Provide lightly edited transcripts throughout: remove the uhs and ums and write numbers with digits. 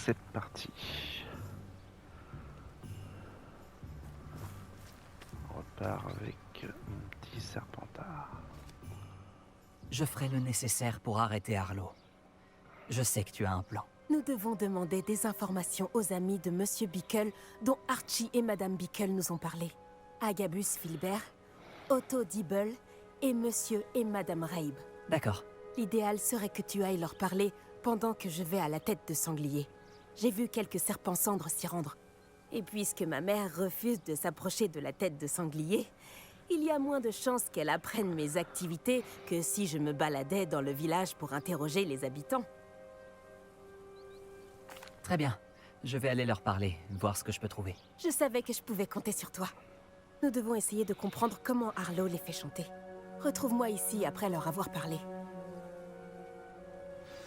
c'est parti. On repart avec mon petit Serpentard. Je ferai le nécessaire pour arrêter Arlo. Je sais que tu as un plan. Nous devons demander des informations aux amis de Monsieur Bickle, dont Archie et Madame Bickle nous ont parlé. Agabus Filbert, Otto Dibble et Monsieur et Madame Rabe. D'accord. L'idéal serait que tu ailles leur parler pendant que je vais à la tête de sanglier. J'ai vu quelques serpents cendres s'y rendre. Et puisque ma mère refuse de s'approcher de la tête de sanglier, il y a moins de chances qu'elle apprenne mes activités que si je me baladais dans le village pour interroger les habitants. Très bien. Je vais aller leur parler, voir ce que je peux trouver. Je savais que je pouvais compter sur toi. Nous devons essayer de comprendre comment Arlo les fait chanter. Retrouve-moi ici après leur avoir parlé.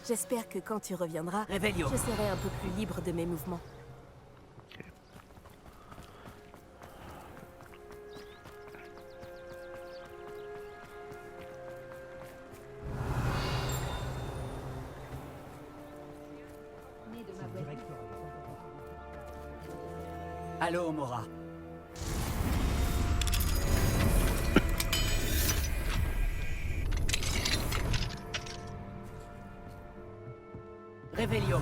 J'espère que quand tu reviendras, Revelio. je serai un peu plus libre de mes mouvements. Ok. Allô, Mora. Revelio.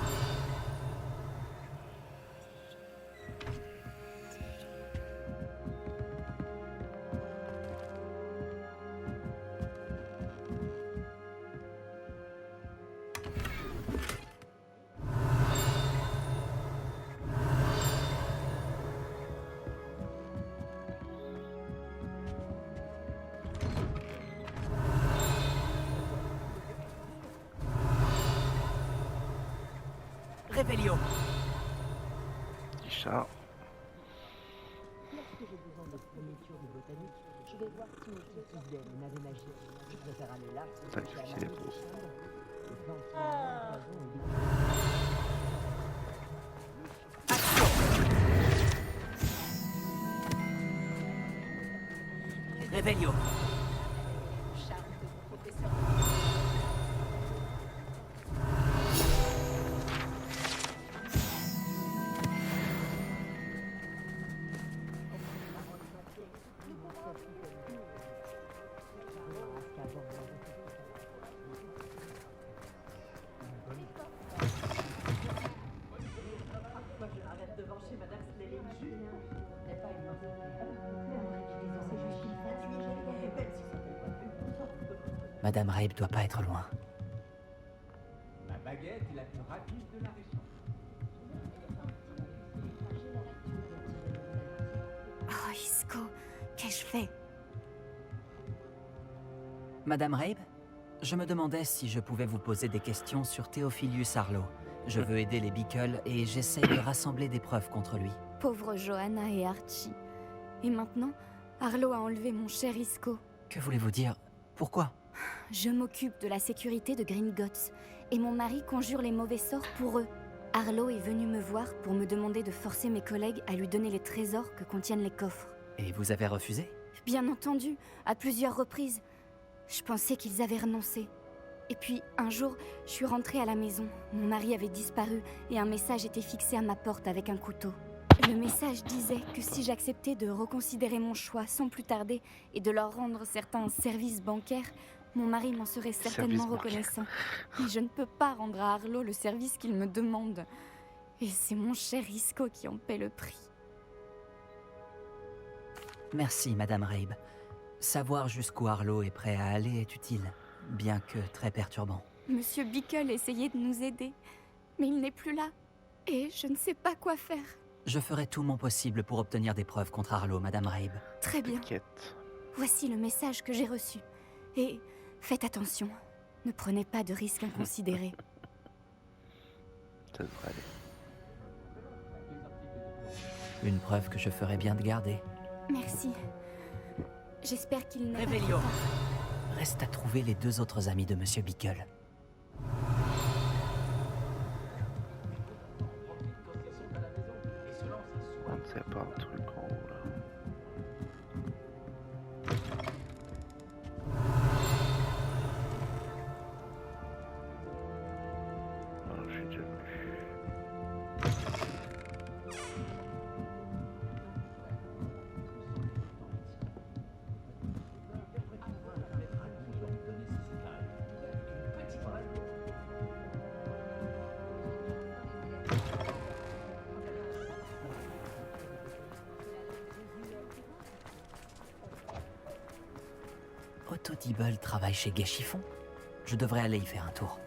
Revelio. Petit chat. Lorsque j'ai besoin de fournitures de botanique, je vais voir si monsieur Isdale est navet magique. Je préfère aller là pour chercher à Sacrifier les manger pauvres. des chiens. Les plantes sont poison et des... Revelio. Madame Rabe doit pas être loin. Ma baguette est la plus rapide de la région. Oh, Isco, qu'ai-je fait? Madame Rabe, je me demandais si je pouvais vous poser des questions sur Theophilus Arlo. Je veux aider les Bickle et j'essaie de rassembler des preuves contre lui. Pauvre Johanna et Archie. Et maintenant, Arlo a enlevé mon cher Isco. Que voulez-vous dire? Pourquoi? Je m'occupe de la sécurité de Gringotts, et mon mari conjure les mauvais sorts pour eux. Arlo est venu me voir pour me demander de forcer mes collègues à lui donner les trésors que contiennent les coffres. Et vous avez refusé? Bien entendu, à plusieurs reprises. Je pensais qu'ils avaient renoncé. Et puis, un jour, je suis rentrée à la maison. Mon mari avait disparu et un message était fixé à ma porte avec un couteau. Le message disait que si j'acceptais de reconsidérer mon choix sans plus tarder et de leur rendre certains services bancaires, mon mari m'en serait certainement Service bancaire. reconnaissant. Mais je ne peux pas rendre à Arlo le service qu'il me demande. Et c'est mon cher Isco qui en paie le prix. Merci, Madame Rabe. Savoir jusqu'où Arlo est prêt à aller est utile, bien que très perturbant. Monsieur Bickle essayait de nous aider, mais il n'est plus là. Et je ne sais pas quoi faire. Je ferai tout mon possible pour obtenir des preuves contre Arlo, Madame Rabe. Très bien. T'inquiète. Voici le message que j'ai reçu. Et faites attention. Ne prenez pas de risques inconsidérés. Ça devrait aller. Une preuve que je ferai bien de garder. Merci. J'espère qu'il n'est pas Revelio. trop tard. Reste à trouver les deux autres amis de Monsieur Bickle. C'est pas un truc en haut là. Ah, j'ai déjà vu. Otto Dibble travaille chez Gai Chiffon. Je devrais aller y faire un tour.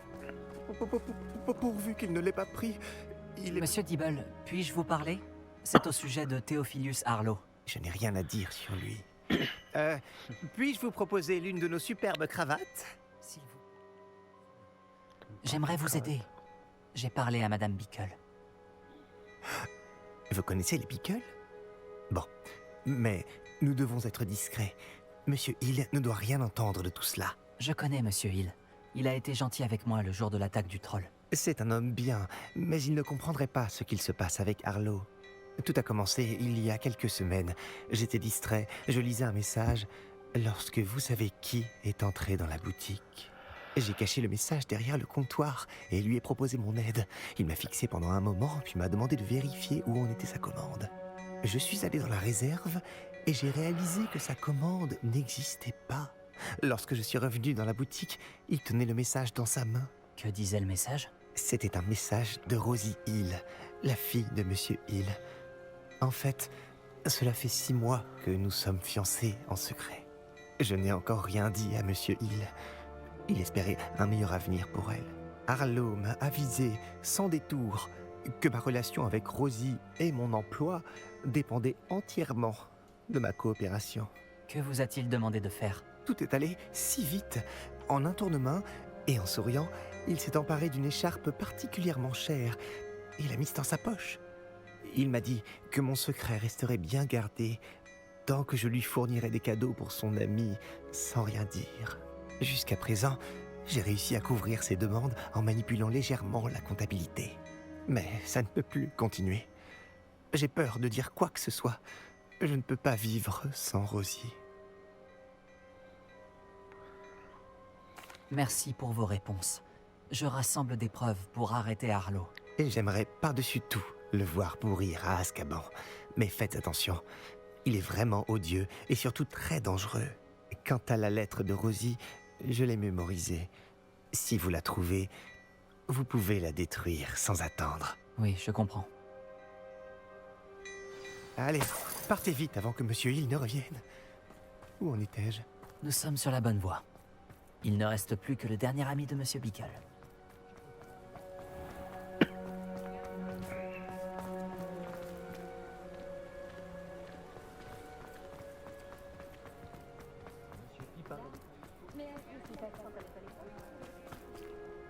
Pourvu qu'il ne l'ait pas pris. Il est... Monsieur Dibble, puis-je vous parler? C'est au sujet de Theophilus Harlow. Je n'ai rien à dire sur lui. Puis-je vous proposer l'une de nos superbes cravates? S'il vous... J'aimerais vous aider. J'ai parlé à Madame Bickle. Vous connaissez les Bickle? Bon, mais nous devons être discrets. Monsieur Hill ne doit rien entendre de tout cela. Je connais Monsieur Hill. Il a été gentil avec moi le jour de l'attaque du troll. C'est un homme bien, mais il ne comprendrait pas ce qu'il se passe avec Harlow. Tout a commencé il y a quelques semaines. J'étais distrait, je lisais un message, lorsque vous savez qui est entré dans la boutique. J'ai caché le message derrière le comptoir et lui ai proposé mon aide. Il m'a fixé pendant un moment, puis m'a demandé de vérifier où en était sa commande. Je suis allé dans la réserve et j'ai réalisé que sa commande n'existait pas. Lorsque je suis revenu dans la boutique, il tenait le message dans sa main. Que disait le message? C'était un message de Rosie Hill, la fille de Monsieur Hill. En fait, cela fait 6 mois que nous sommes fiancés en secret. Je n'ai encore rien dit à Monsieur Hill. Il espérait un meilleur avenir pour elle. Harlow m'a avisé, sans détour, que ma relation avec Rosie et mon emploi dépendaient entièrement de ma coopération. Que vous a-t-il demandé de faire? Tout est allé si vite. En un tournement, et en souriant, il s'est emparé d'une écharpe particulièrement chère et l'a mise dans sa poche. Il m'a dit que mon secret resterait bien gardé tant que je lui fournirais des cadeaux pour son ami sans rien dire. Jusqu'à présent, j'ai réussi à couvrir ses demandes en manipulant légèrement la comptabilité. Mais ça ne peut plus continuer. J'ai peur de dire quoi que ce soit. Je ne peux pas vivre sans Rosie. Merci pour vos réponses. Je rassemble des preuves pour arrêter Harlow. Et j'aimerais par-dessus tout le voir pourrir à Azkaban. Mais faites attention, il est vraiment odieux et surtout très dangereux. Quant à la lettre de Rosie, je l'ai mémorisée. Si vous la trouvez, vous pouvez la détruire sans attendre. Oui, je comprends. Allez, partez vite avant que Monsieur Hill ne revienne. Où en étais-je? Nous sommes sur la bonne voie. Il ne reste plus que le dernier ami de Monsieur Bickle.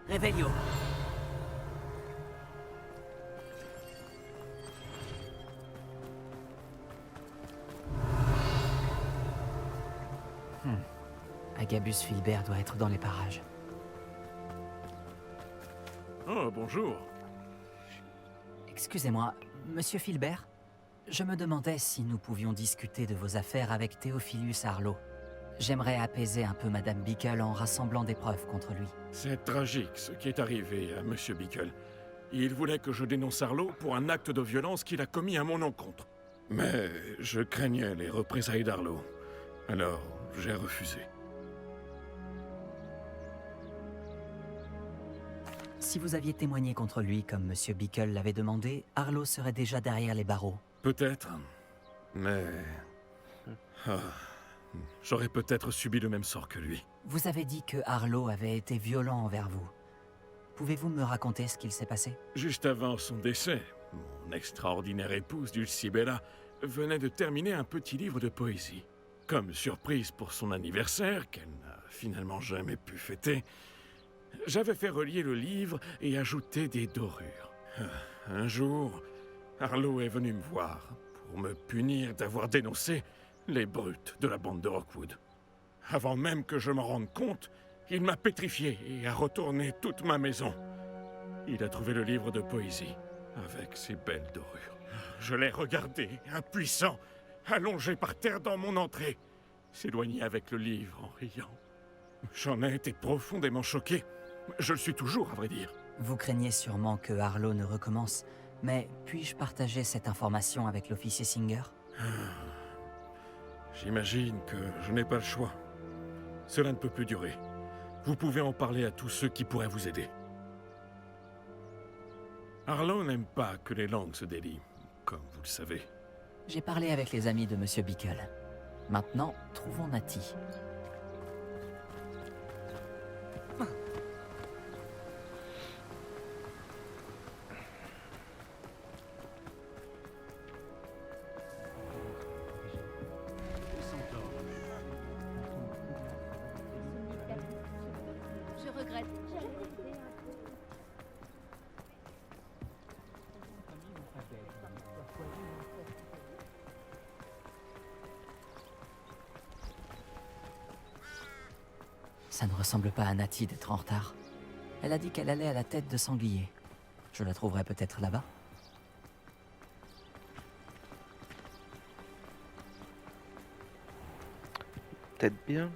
Réveillon. Agabus Filbert doit être dans les parages. Oh, bonjour. Excusez-moi, Monsieur Filbert? Je me demandais si nous pouvions discuter de vos affaires avec Theophilus Harlow. J'aimerais apaiser un peu Madame Bickle en rassemblant des preuves contre lui. C'est tragique ce qui est arrivé à Monsieur Bickle. Il voulait que je dénonce Harlow pour un acte de violence qu'il a commis à mon encontre. Mais je craignais les représailles d'Harlow. Alors, j'ai refusé. Si vous aviez témoigné contre lui comme Monsieur Bickle l'avait demandé, Harlow serait déjà derrière les barreaux. Peut-être, mais... j'aurais peut-être subi le même sort que lui. Vous avez dit que Harlow avait été violent envers vous. Pouvez-vous me raconter ce qu'il s'est passé? Juste avant son décès, mon extraordinaire épouse Dulcibella venait de terminer un petit livre de poésie. Comme surprise pour son anniversaire, qu'elle n'a finalement jamais pu fêter, j'avais fait relier le livre et ajouter des dorures. Un jour, Harlow est venu me voir pour me punir d'avoir dénoncé les brutes de la bande de Rockwood. Avant même que je m'en rende compte, il m'a pétrifié et a retourné toute ma maison. Il a trouvé le livre de poésie avec ses belles dorures. Je l'ai regardé, impuissant, allongé par terre dans mon entrée, s'éloigner avec le livre en riant. J'en ai été profondément choqué. Je le suis toujours, à vrai dire. Vous craignez sûrement que Harlow ne recommence, mais puis-je partager cette information avec l'officier Singer? J'imagine que je n'ai pas le choix. Cela ne peut plus durer. Vous pouvez en parler à tous ceux qui pourraient vous aider. Harlow n'aime pas que les langues se délient, comme vous le savez. J'ai parlé avec les amis de Monsieur Bickle. Maintenant, trouvons Natty. Ça ne ressemble pas à Natty d'être en retard. Elle a dit qu'elle allait à la tête de sanglier. Je la trouverai peut-être là-bas. Peut-être bien.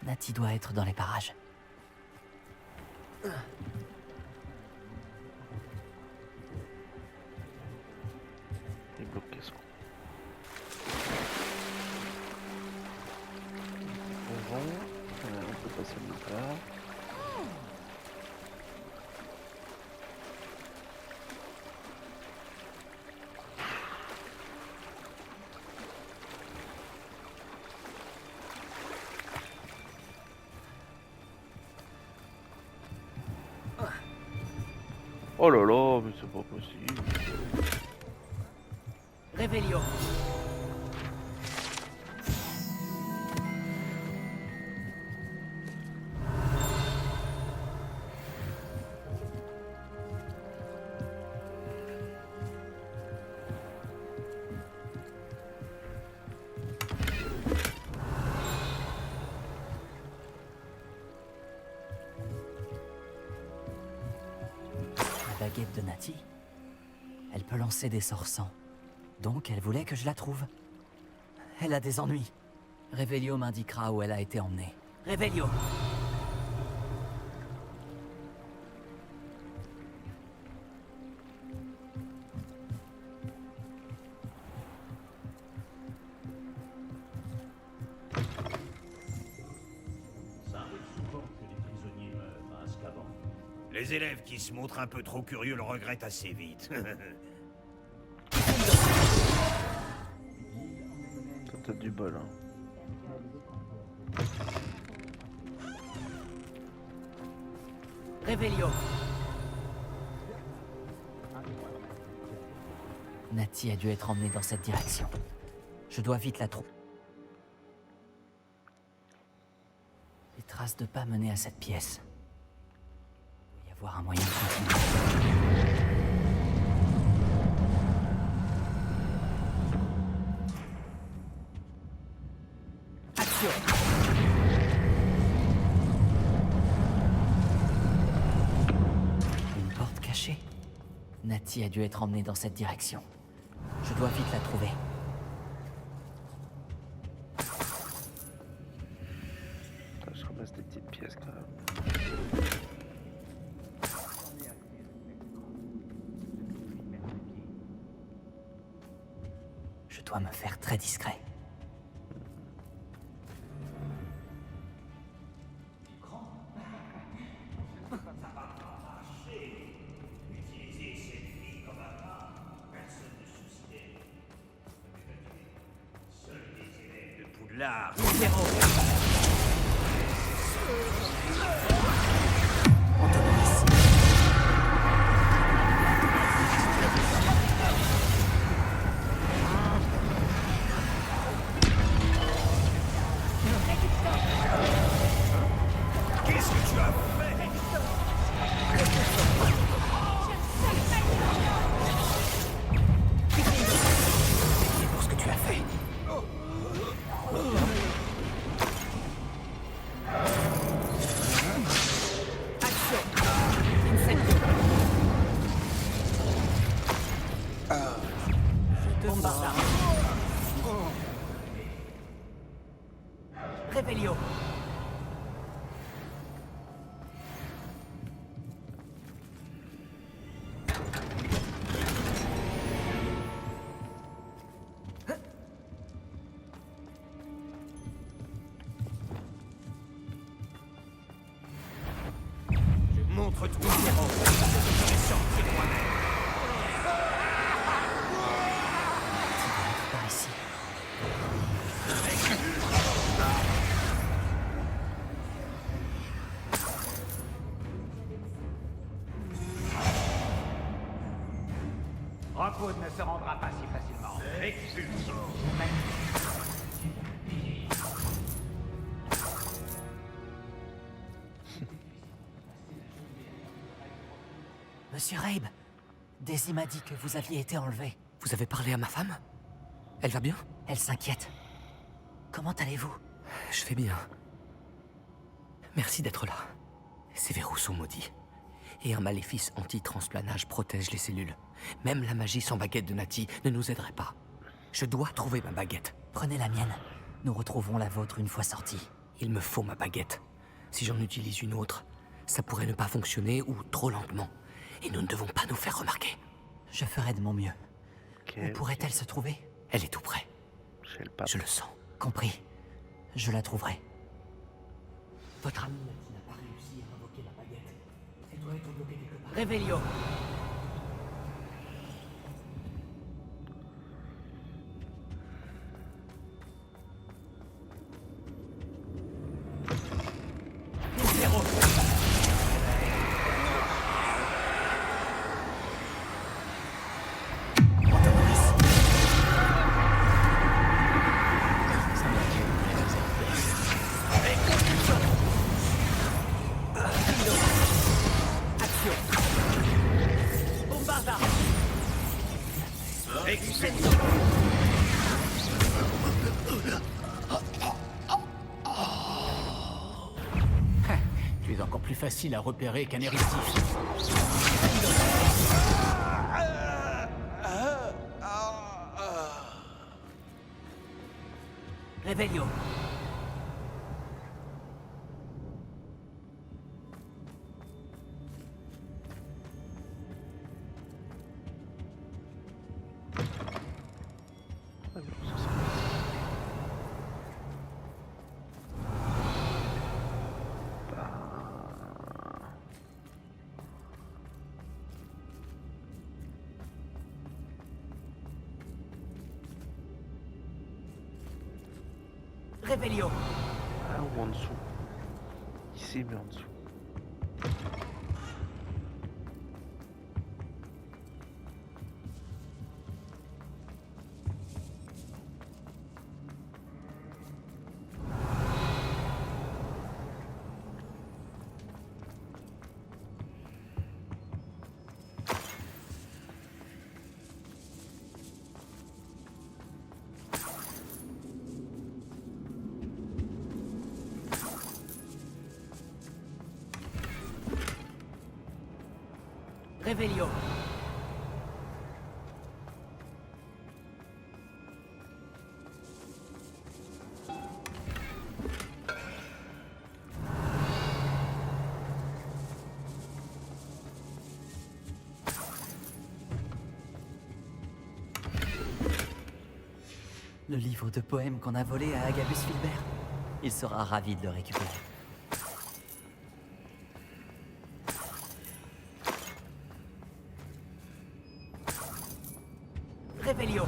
Natty doit être dans les parages. Il est bloqué son. Bon, on peut passer le là. Oh là là, mais c'est pas possible. Réveillon. La baguette de Natty. Elle peut lancer des sorts sans. Donc elle voulait que je la trouve. Elle a des ennuis. Réveillon m'indiquera où elle a été emmenée. Réveillon. Ça arrive souvent que les prisonniers meurent à Azkaban. Les élèves qui se montrent un peu trop curieux le regrettent assez vite. T'as du bol, hein. Réveillon. Natty a dû être emmenée dans cette direction. Je dois vite la trouver. Les traces de pas menaient à cette pièce. Il doit y avoir un moyen de continuer. Action! Une porte cachée. Natty a dû être emmenée dans cette direction. Je dois vite la trouver. Attends, je ramasse des petites pièces quand même. Je dois me faire très discret. Poudlard. Qu'est-ce que tu as fait? C'est pour ce que tu as fait. Réveillon. Montre tout le héros. Je serai sorti moi-même. Par ici. Rockwood ne se rendra pas si facilement. Expulsion. Monsieur Rabe, Daisy m'a dit que vous aviez été enlevé. Vous avez parlé à ma femme? Elle va bien? Elle s'inquiète. Comment allez-vous? Je vais bien. Merci d'être là. Ces verrous sont maudits. Et un maléfice anti-transplanage protège les cellules. Même la magie sans baguette de Nati ne nous aiderait pas. Je dois trouver ma baguette. Prenez la mienne. Nous retrouverons la vôtre une fois sortie. Il me faut ma baguette. Si j'en utilise une autre, ça pourrait ne pas fonctionner ou trop lentement. Et nous ne devons pas nous faire remarquer. Je ferai de mon mieux. Où pourrait-elle se trouver? Elle est tout près. Chez le pape. Je le sens. Compris. Je la trouverai. Votre ami Nati n'a pas réussi à invoquer la baguette. Elle doit être bloquée quelque part. Réveillon. Tu es encore plus facile à repérer qu'un éruptif. Réveillon. Réveillon. Ah, ou en dessous. Ici, mais en dessous. Réveillon. Le livre de poèmes qu'on a volé à Agabus Filbert. Il sera ravi de le récupérer. Réveillon.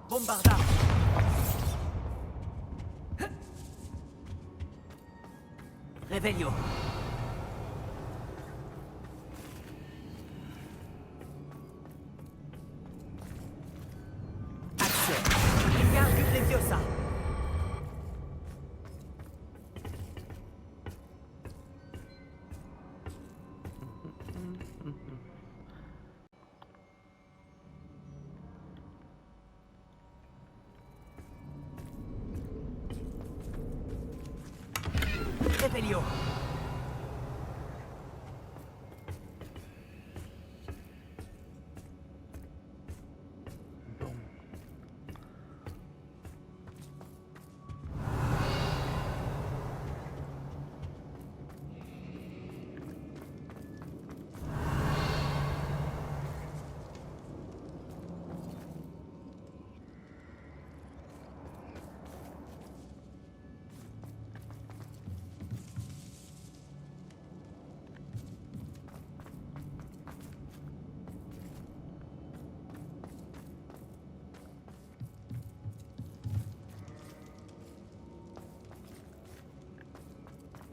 Bombarda. Réveillon. Action. Wingardium Leviosa. Réveillon. Bon.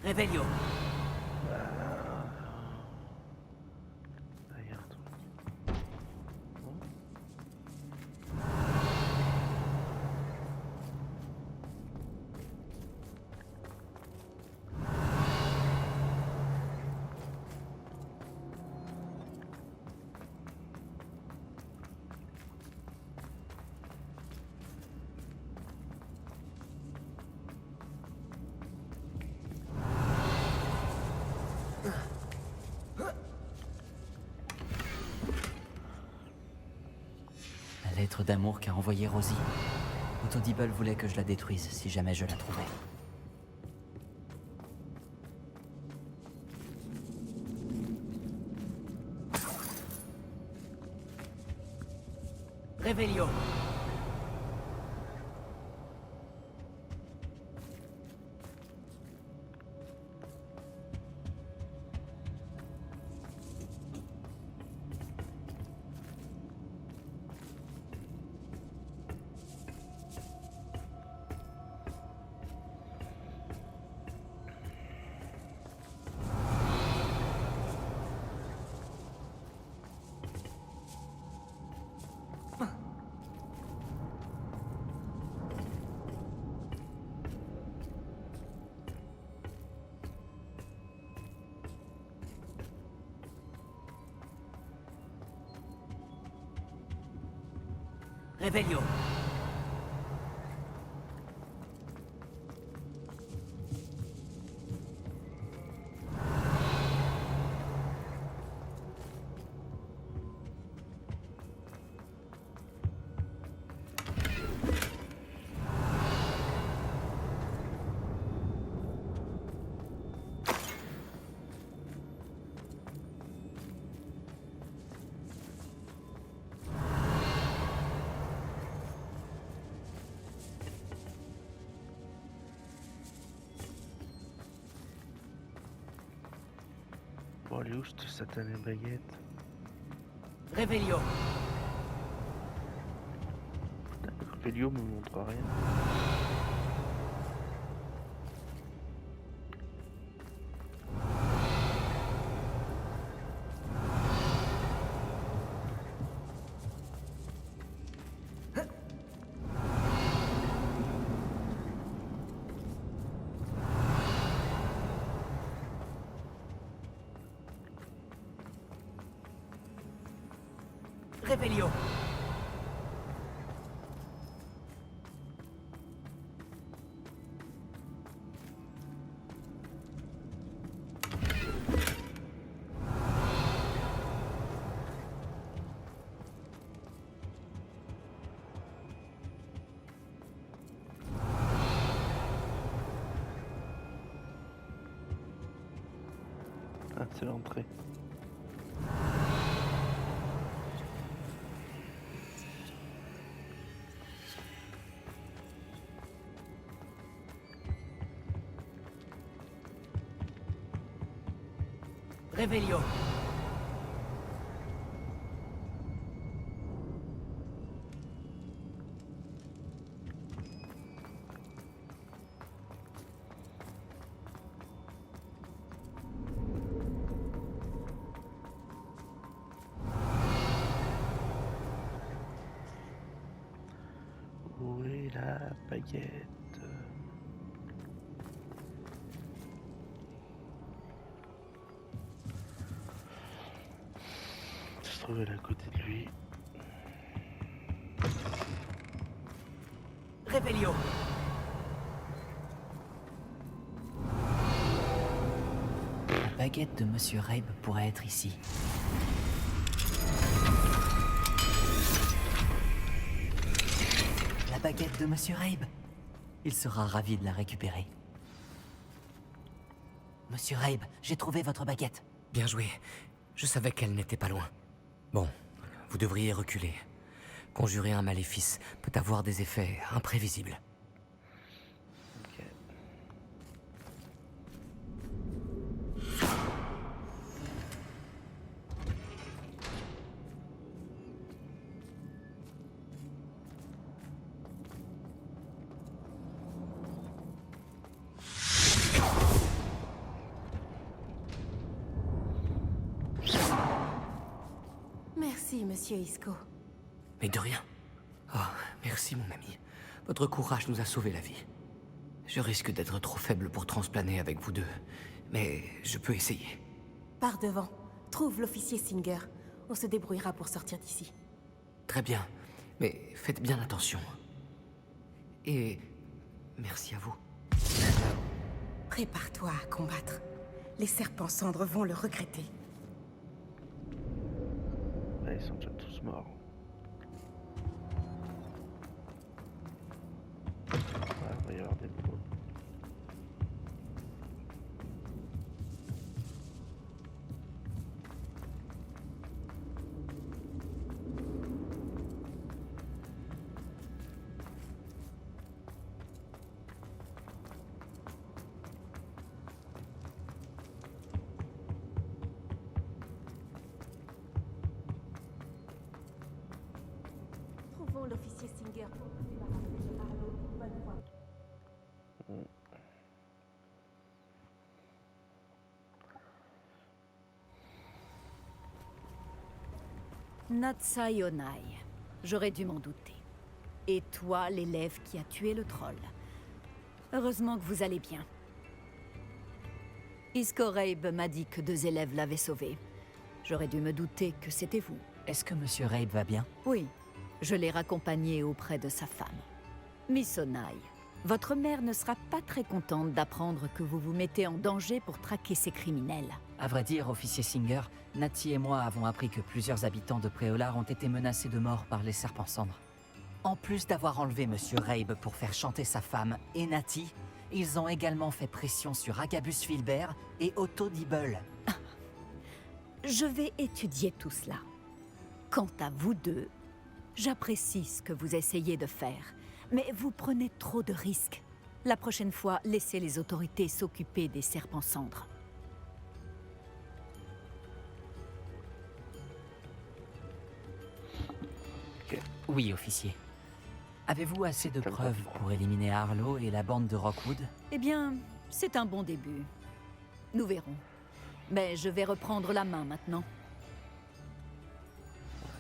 Réveillon. Là, il y a un truc. Bon. lettre d'amour qu'a envoyée Rosie. Autodibble voulait que je la détruise si jamais je la trouvais. Réveillon. Réveillon. Bon, elle est où cette satanée baguette? Réveillon. Réveillon me montre rien. Réveillon. Ah, c'est l'entrée. Réveillon. Où est la baguette? Se trouve elle est à côté de lui. Réveillon. La baguette de Monsieur Rabe pourrait être ici. La baguette de Monsieur Rabe. Il sera ravi de la récupérer. Monsieur Rabe, j'ai trouvé votre baguette. Bien joué. Je savais qu'elle n'était pas loin. Bon, vous devriez reculer. Conjurer un maléfice peut avoir des effets imprévisibles. Ok. Merci, monsieur Isco. Mais de rien. Oh, merci mon ami. Votre courage nous a sauvé la vie. Je risque d'être trop faible pour transplaner avec vous deux, mais je peux essayer. Pars devant. Trouve l'officier Singer. On se débrouillera pour sortir d'ici. Très bien, mais faites bien attention. Et merci à vous. Prépare-toi à combattre. Les serpents cendres vont le regretter. Là, ils sont déjà tous morts. y avoir des pots. Trouvons l'officier Singer pour nous débarrasser de Harlow une bonne fois. Natsai Onai. J'aurais dû m'en douter. Et toi, l'élève qui a tué le troll. Heureusement que vous allez bien. Iskorabe m'a dit que 2 élèves l'avaient sauvé. J'aurais dû me douter que c'était vous. Est-ce que Monsieur Rabe va bien? Oui, je l'ai raccompagné auprès de sa femme. Miss Onai, votre mère ne sera pas très contente d'apprendre que vous vous mettez en danger pour traquer ces criminels. À vrai dire, officier Singer, Natty et moi avons appris que plusieurs habitants de Préolard ont été menacés de mort par les serpents cendres. En plus d'avoir enlevé Monsieur Rabe pour faire chanter sa femme et Natty, ils ont également fait pression sur Agabus Filbert et Otto Dibble. Je vais étudier tout cela. Quant à vous deux, j'apprécie ce que vous essayez de faire, mais vous prenez trop de risques. La prochaine fois, laissez les autorités s'occuper des serpents cendres. Oui, officier. Avez-vous assez de preuves pour éliminer Harlow et la bande de Rockwood? Eh bien, c'est un bon début. Nous verrons. Mais je vais reprendre la main maintenant.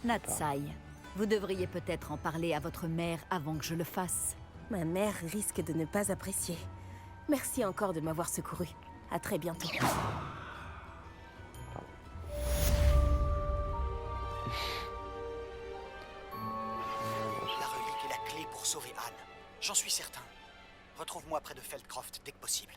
Natsai, vous devriez peut-être en parler à votre mère avant que je le fasse. Ma mère risque de ne pas apprécier. Merci encore de m'avoir secouru. À très bientôt. La relique est la clé pour sauver Anne. J'en suis certain. Retrouve-moi près de Feldcroft dès que possible.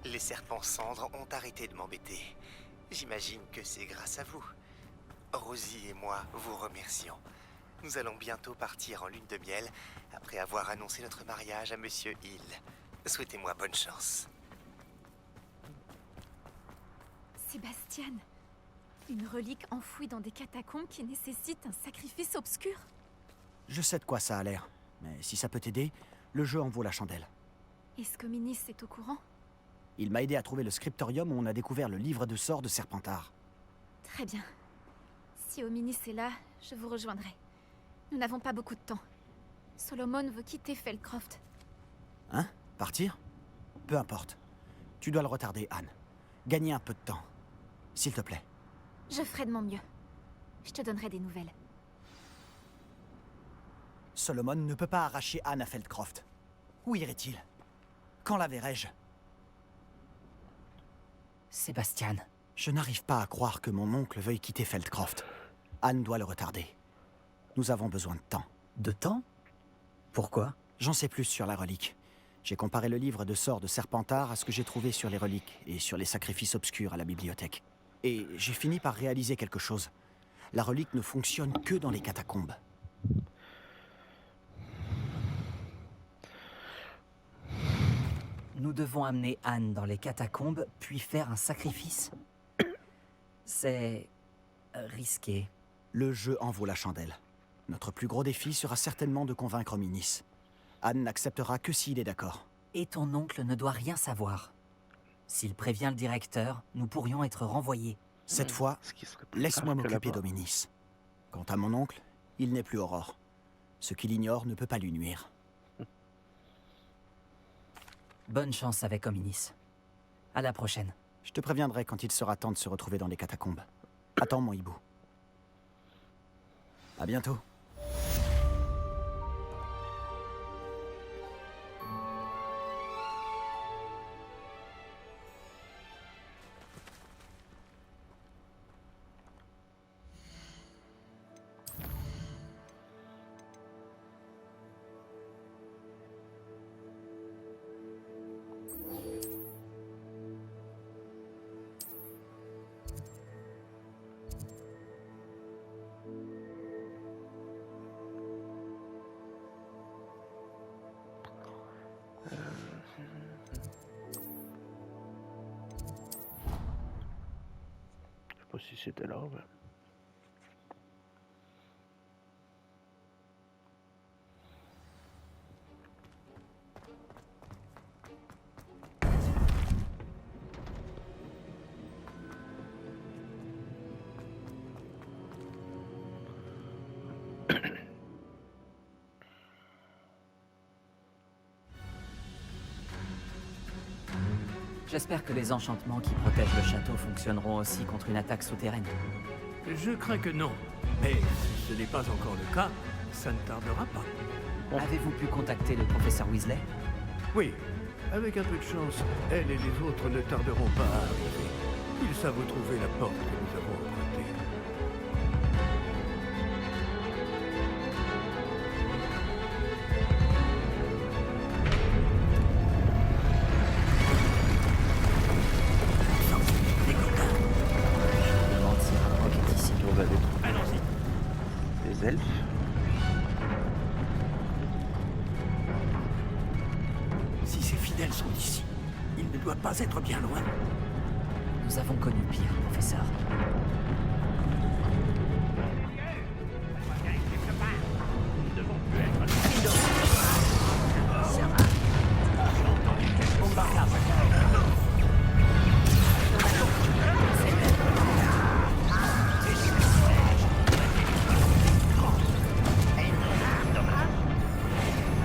Les serpents cendres ont arrêté de m'embêter. J'imagine que c'est grâce à vous. Rosie et moi vous remercions. Nous allons bientôt partir en lune de miel après avoir annoncé notre mariage à Monsieur Hill. Souhaitez-moi bonne chance. Sébastien, une relique enfouie dans des catacombes qui nécessite un sacrifice obscur. Je sais de quoi ça a l'air. Mais si ça peut t'aider, le jeu en vaut la chandelle. Est-ce que Minis est au courant? Il m'a aidé à trouver le scriptorium où on a découvert le livre de sorts de Serpentard. Très bien. Si Ominis est là, je vous rejoindrai. Nous n'avons pas beaucoup de temps. Solomon veut quitter Feldcroft. Hein? Partir? Peu importe. Tu dois le retarder, Anne. Gagner un peu de temps. S'il te plaît. Je ferai de mon mieux. Je te donnerai des nouvelles. Solomon ne peut pas arracher Anne à Feldcroft. Où irait-il? Quand la verrai-je? Sébastien. Je n'arrive pas à croire que mon oncle veuille quitter Feldcroft. Anne doit le retarder. Nous avons besoin de temps. De temps? Pourquoi? J'en sais plus sur la relique. J'ai comparé le livre de sorts de Serpentard à ce que j'ai trouvé sur les reliques et sur les sacrifices obscurs à la bibliothèque. Et j'ai fini par réaliser quelque chose. La relique ne fonctionne que dans les catacombes. Nous devons amener Anne dans les catacombes, puis faire un sacrifice? C'est risqué. Le jeu en vaut la chandelle. Notre plus gros défi sera certainement de convaincre Minis. Anne n'acceptera que s'il est d'accord. Et ton oncle ne doit rien savoir. S'il prévient le directeur, nous pourrions être renvoyés. Cette fois, laisse-moi m'occuper d'Ominis. Quant à mon oncle, il n'est plus Aurore. Ce qu'il ignore ne peut pas lui nuire. Bonne chance avec Ominis. À la prochaine. Je te préviendrai quand il sera temps de se retrouver dans les catacombes. Attends, mon hibou. À bientôt. pas si c'était là, mais... J'espère que les enchantements qui protègent le château fonctionneront aussi contre une attaque souterraine. Je crains que non. Mais si ce n'est pas encore le cas, ça ne tardera pas. Avez-vous pu contacter le professeur Weasley? Oui, avec un peu de chance, elle et les autres ne tarderont pas à arriver. Ils savent où trouver la porte que nous avons empruntée. Je me demande si Ranrock est ici. On va les trouver. Allons-y. Les elfes. Si ces fidèles sont ici, il ne doit pas être bien loin. Nous avons connu pire, professeur. Nous devons plus être...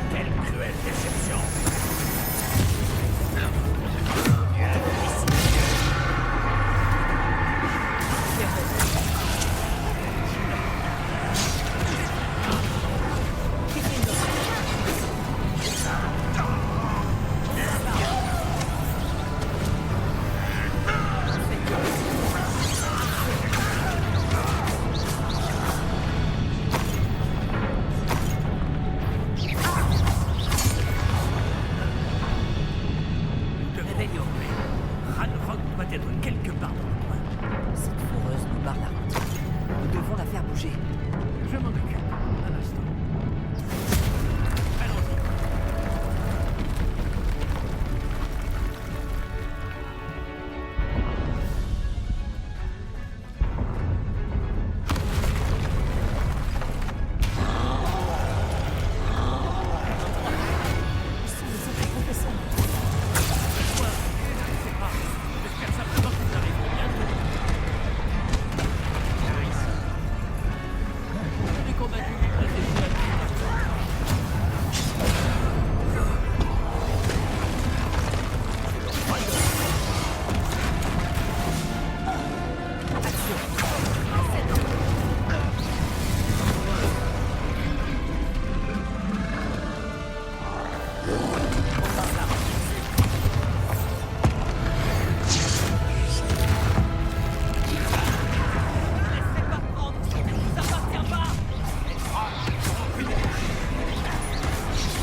Quelle cruelle déception! Nous devons réveiller. Ranrock doit être quelque part dans le coin. Cette foreuse nous barre la route. Nous devons la faire bouger. Je m'en occupe. Un instant. Allons-y. J'espère simplement qu'ils arriveront bientôt. Je suis convaincu qu'ils préfèrent la vie.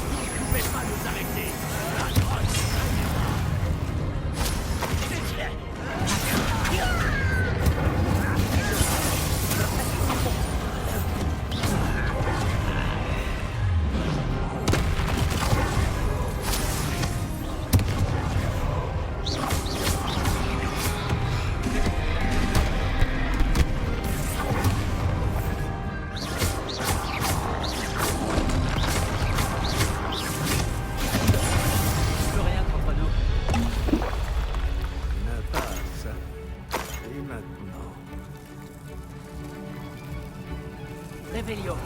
Vous ne pouvez pas nous arrêter. Ranrock. Plus rien contre nous. La passe. Et maintenant... Réveillon.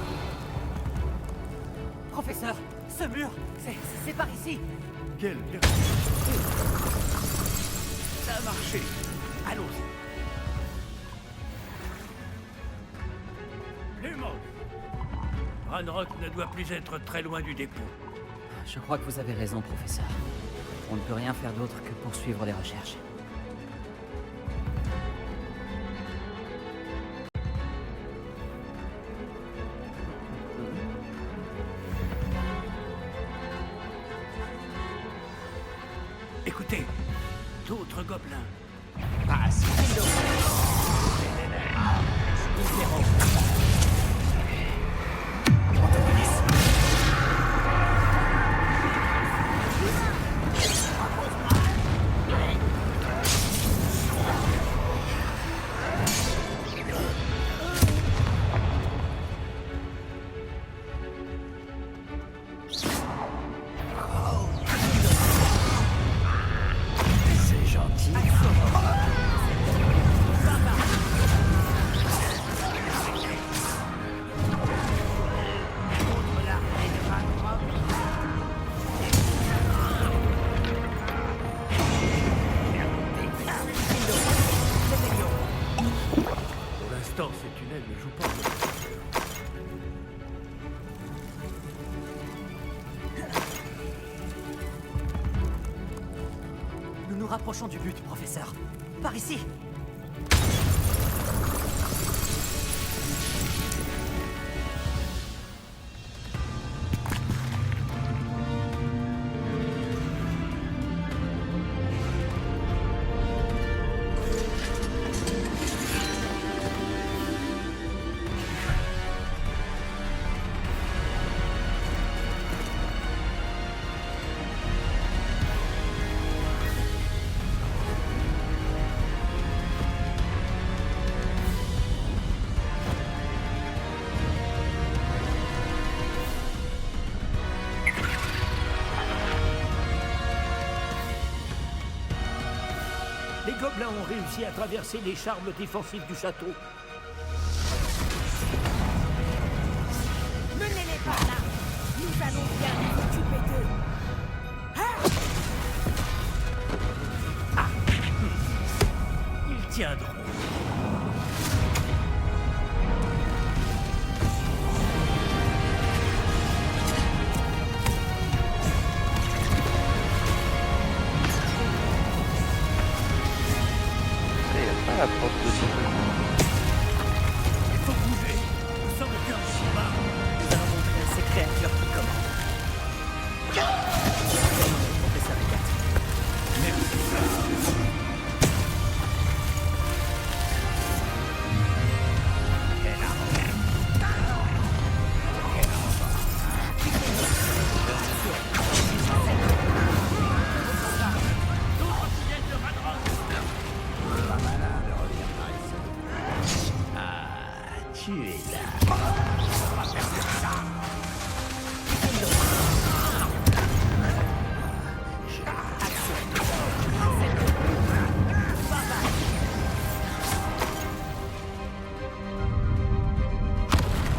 Professeur, ce mur, c'est par ici. Quelle Ça a marché. Allons-y. Lumos. Ranrock ne doit plus être très loin du dépôt. Je crois que vous avez raison, professeur. On ne peut rien faire d'autre que poursuivre les recherches. Écoutez, d'autres gobelins. professionnels ne jouent pas au poker. Nous nous rapprochons du but, professeur. Par ici. Les gobelins ont réussi à traverser les charmes défensifs du château. Menez-les par là. Nous allons bien nous occuper d'eux. Ils tiendront. Il n'y a pas la porte de Il faut bouger. Nous sommes au cœur du combat. Nous allons montrer à ces créatures qui commandent. Professeur Agathe. Merci. Tu es là.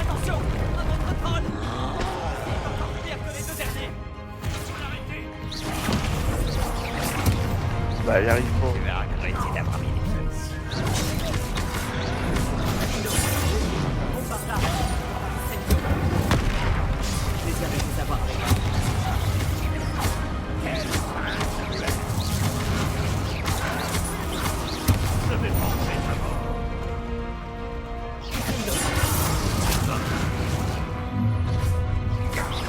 Attention, un autre troll. Il est encore pire que les deux derniers. Bah, il arrive pas. Tu vas regretter d'avoir mis les feux ici. Je les avais fait savoir. Je vais manger ta mort.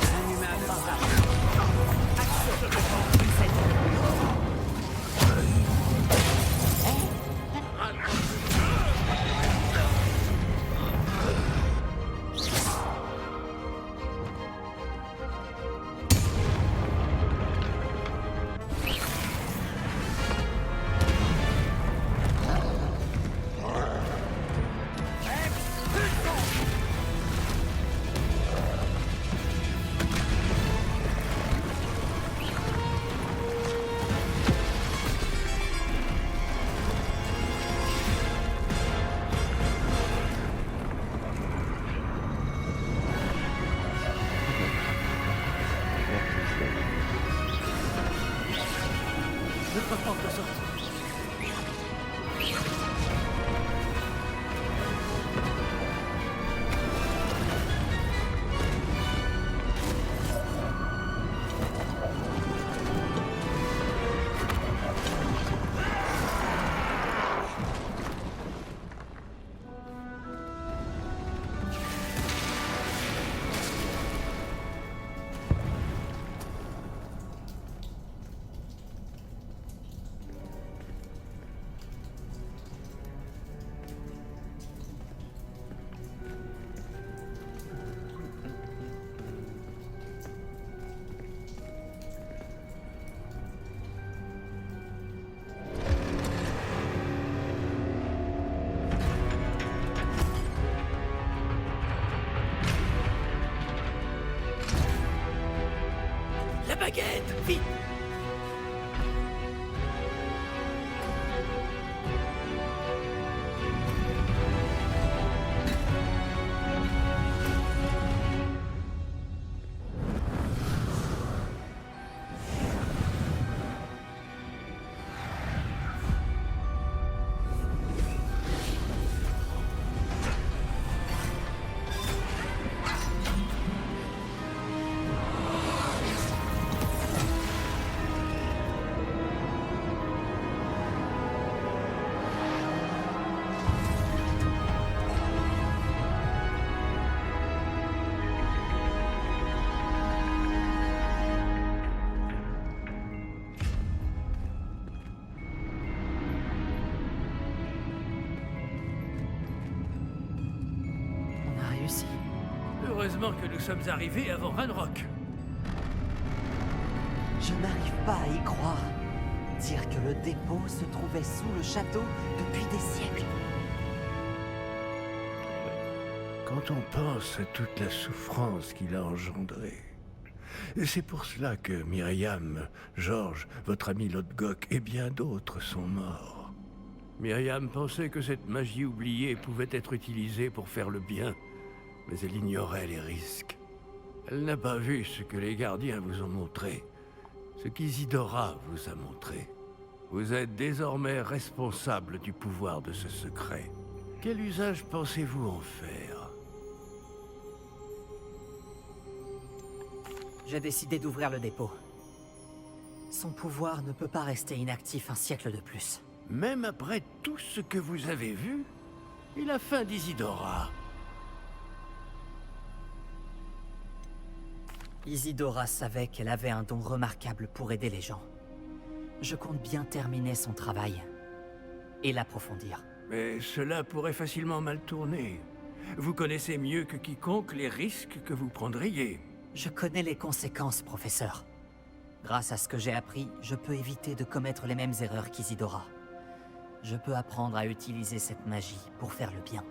Un humain barbare. Action. Notre porte de sortie. La baguette, vite. Heureusement que nous sommes arrivés avant Ranrock. Je n'arrive pas à y croire. Dire que le dépôt se trouvait sous le château depuis des siècles. Quand on pense à toute la souffrance qu'il a engendrée. Et c'est pour cela que Myriam, Georges, votre ami Lodgok et bien d'autres sont morts. Myriam pensait que cette magie oubliée pouvait être utilisée pour faire le bien, mais elle ignorait les risques. Elle n'a pas vu ce que les gardiens vous ont montré, ce qu'Isidora vous a montré. Vous êtes désormais responsable du pouvoir de ce secret. Quel usage pensez-vous en faire? J'ai décidé d'ouvrir le dépôt. Son pouvoir ne peut pas rester inactif un siècle de plus. Même après tout ce que vous avez vu, et la fin d'Isidora. Isidora savait qu'elle avait un don remarquable pour aider les gens. Je compte bien terminer son travail et l'approfondir. Mais cela pourrait facilement mal tourner. Vous connaissez mieux que quiconque les risques que vous prendriez. Je connais les conséquences, professeur. Grâce à ce que j'ai appris, je peux éviter de commettre les mêmes erreurs qu'Isidora. Je peux apprendre à utiliser cette magie pour faire le bien.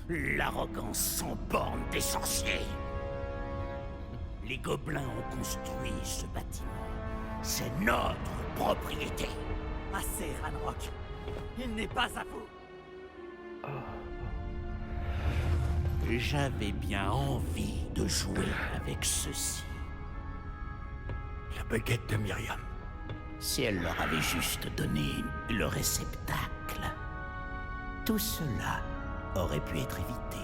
L'arrogance sans borne des sorciers. Les gobelins ont construit ce bâtiment. C'est notre propriété. Assez, Ranrock. Il n'est pas à vous. J'avais bien envie de jouer avec ceci. La baguette de Myriam. Si elle leur avait juste donné le réceptacle, tout cela aurait pu être évité.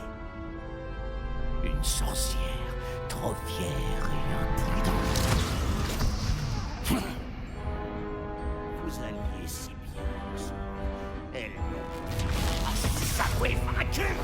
Une sorcière trop fière et imprudente. Vous alliez si bien ensemble. Elles n'ont pas s'avouer vaincues.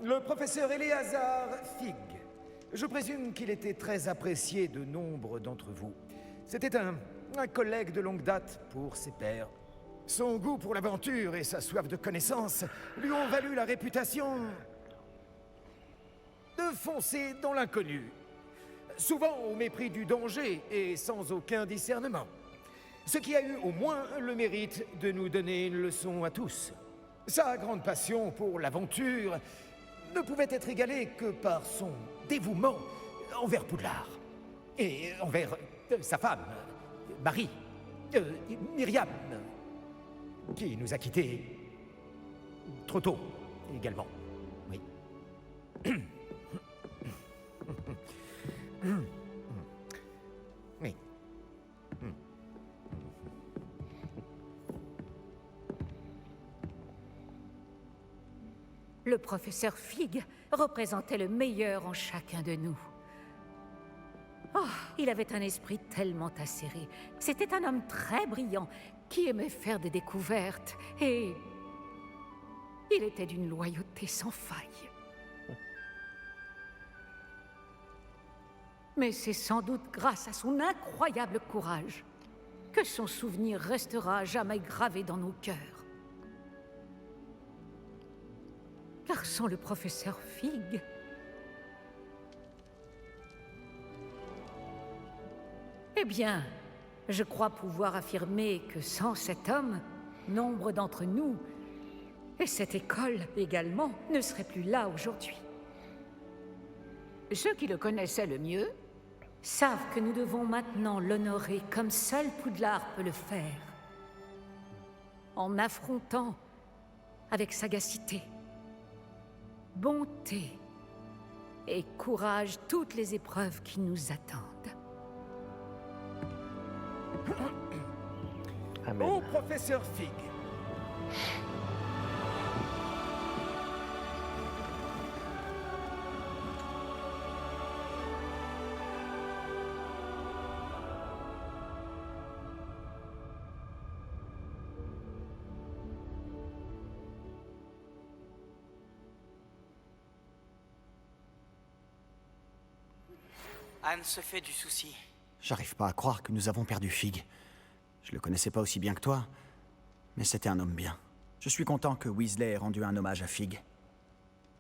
Le professeur Éléazar Fig. Je présume qu'il était très apprécié de nombre d'entre vous. C'était un collègue de longue date pour ses pairs. Son goût pour l'aventure et sa soif de connaissance lui ont valu la réputation de foncer dans l'inconnu. Souvent au mépris du danger et sans aucun discernement. Ce qui a eu au moins le mérite de nous donner une leçon à tous. Sa grande passion pour l'aventure ne pouvait être égalée que par son dévouement envers Poudlard. Et envers sa femme, Marie, Myriam, qui nous a quittés trop tôt également. Oui. Oui. Le professeur Fig représentait le meilleur en chacun de nous. Oh, il avait un esprit tellement acéré. C'était un homme très brillant qui aimait faire des découvertes et il était d'une loyauté sans faille. Mais c'est sans doute grâce à son incroyable courage que son souvenir restera à jamais gravé dans nos cœurs. Car sans le professeur Fig, eh bien, je crois pouvoir affirmer que sans cet homme, nombre d'entre nous, et cette école également, ne seraient plus là aujourd'hui. Ceux qui le connaissaient le mieux savent que nous devons maintenant l'honorer comme seul Poudlard peut le faire, en affrontant avec sagacité, bonté et courage toutes les épreuves qui nous attendent. Amen. Au professeur Fig. Anne se fait du souci. J'arrive pas à croire que nous avons perdu Fig. Je le connaissais pas aussi bien que toi, mais c'était un homme bien. Je suis content que Weasley ait rendu un hommage à Fig.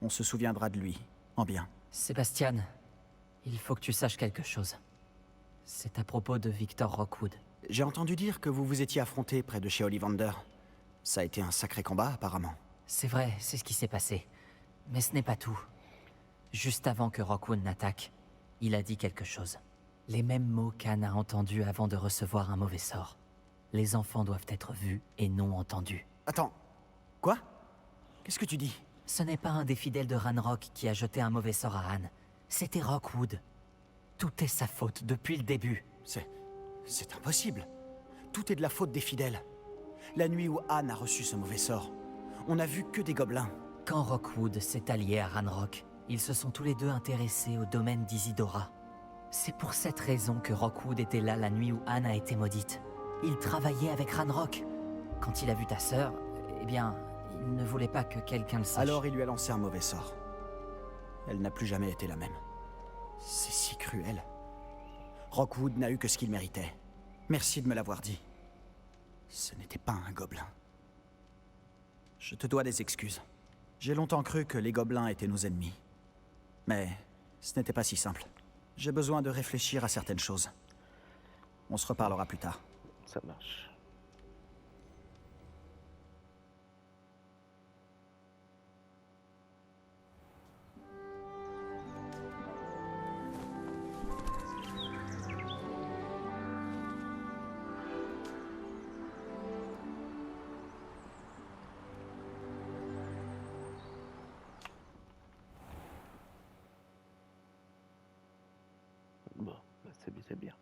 On se souviendra de lui, en bien. Sébastien, il faut que tu saches quelque chose. C'est à propos de Victor Rockwood. J'ai entendu dire que vous vous étiez affronté près de chez Ollivander. Ça a été un sacré combat, apparemment. C'est vrai, c'est ce qui s'est passé. Mais ce n'est pas tout. Juste avant que Rockwood n'attaque, il a dit quelque chose. Les mêmes mots qu'Anne a entendus avant de recevoir un mauvais sort. Les enfants doivent être vus et non entendus. Attends, quoi? Qu'est-ce que tu dis? Ce n'est pas un des fidèles de Ranrock qui a jeté un mauvais sort à Anne. C'était Rockwood. Tout est sa faute depuis le début. C'est impossible. Tout est de la faute des fidèles. La nuit où Anne a reçu ce mauvais sort, on n'a vu que des gobelins. Quand Rockwood s'est allié à Ranrock, ils se sont tous les deux intéressés au domaine d'Isidora. C'est pour cette raison que Rockwood était là la nuit où Anne a été maudite. Il travaillait avec Ranrock. Quand il a vu ta sœur, eh bien, il ne voulait pas que quelqu'un le sache. Alors il lui a lancé un mauvais sort. Elle n'a plus jamais été la même. C'est si cruel. Rockwood n'a eu que ce qu'il méritait. Merci de me l'avoir dit. Ce n'était pas un gobelin. Je te dois des excuses. J'ai longtemps cru que les gobelins étaient nos ennemis. Mais ce n'était pas si simple. J'ai besoin de réfléchir à certaines choses. On se reparlera plus tard. Ça marche. Bon, bah, c'est bien.